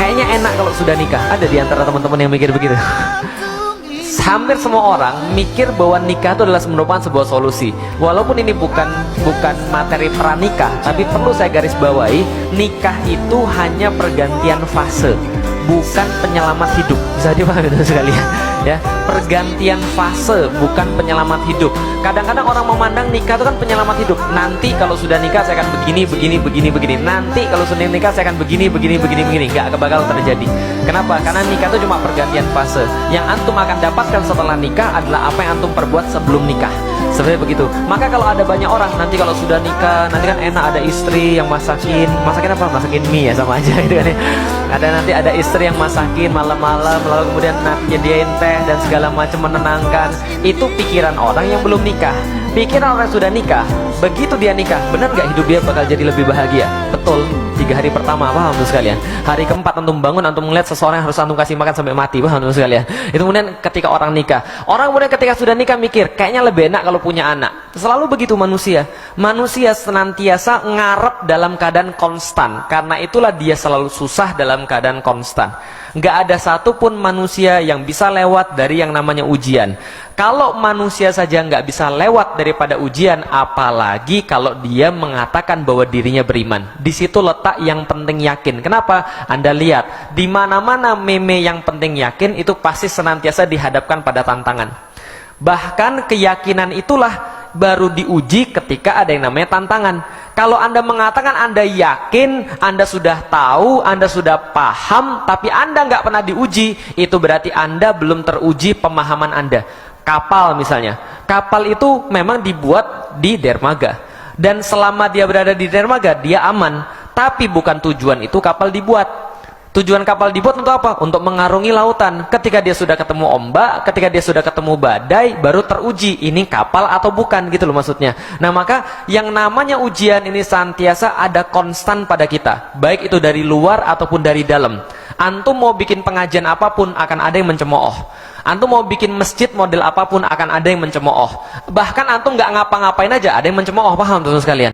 kayaknya enak kalau sudah nikah. Ada di antara teman-teman yang mikir begitu? Hampir semua orang mikir bahwa nikah itu adalah merupakan sebuah solusi. Walaupun ini bukan materi pranikah, tapi perlu saya garis bawahi, nikah itu hanya pergantian fase, bukan penyelamat hidup. Bisa dipahami sekalian ya, pergantian fase bukan penyelamat hidup. Kadang-kadang orang memandang nikah itu kan penyelamat hidup. Nanti kalau sudah nikah saya akan begini. Nanti kalau sudah nikah saya akan begini. Nggak bakal terjadi. Kenapa? Karena nikah itu cuma pergantian fase. Yang antum akan dapatkan setelah nikah adalah apa yang antum perbuat sebelum nikah. Sebenarnya begitu. Maka kalau ada banyak orang nanti kalau sudah nikah, nanti kan enak ada istri yang masakin apa? Masakin mie ya, sama aja gitu kan ya. Nanti ada istri yang masakin malam-malam, lalu kemudian nyediain teh dan segala macam, menenangkan. Itu pikiran orang yang belum nikah. Pikiran orang yang sudah nikah, begitu dia nikah, benar nggak hidup dia bakal jadi lebih bahagia? Betul. 3 hari pertama, paham tuh sekalian. Hari keempat antum bangun, antum melihat seseorang yang harus antum kasih makan sampai mati, paham tuh sekalian. Itu kemudian ketika orang nikah. Orang kemudian ketika sudah nikah mikir, kayaknya lebih enak kalau punya anak. Selalu begitu manusia. Manusia senantiasa ngarep dalam keadaan konstan. Karena itulah dia selalu susah dalam keadaan konstan. Nggak ada satupun manusia yang bisa lewat dari yang namanya ujian. Kalau manusia saja nggak bisa lewat daripada ujian, apalagi kalau dia mengatakan bahwa dirinya beriman. Di situ letak yang penting yakin. Kenapa? Anda lihat, di mana-mana meme yang penting yakin itu pasti senantiasa dihadapkan pada tantangan. Bahkan keyakinan itulah baru diuji ketika ada yang namanya tantangan. Kalau Anda mengatakan Anda yakin, Anda sudah tahu, Anda sudah paham, tapi Anda nggak pernah diuji, itu berarti Anda belum teruji pemahaman Anda. Kapal misalnya, kapal itu memang dibuat di dermaga, dan selama dia berada di dermaga dia aman, tapi bukan tujuan itu kapal dibuat. Tujuan kapal dibuat untuk apa? Untuk mengarungi lautan. Ketika dia sudah ketemu ombak, ketika dia sudah ketemu badai, baru teruji ini kapal atau bukan, gitu loh maksudnya. Nah maka yang namanya ujian ini senantiasa ada konstan pada kita, baik itu dari luar ataupun dari dalam. Antum mau bikin pengajian apapun akan ada yang mencemooh. Antum mau bikin masjid model apapun akan ada yang mencemooh. Bahkan antum nggak ngapa-ngapain aja ada yang mencemooh, paham teman sekalian?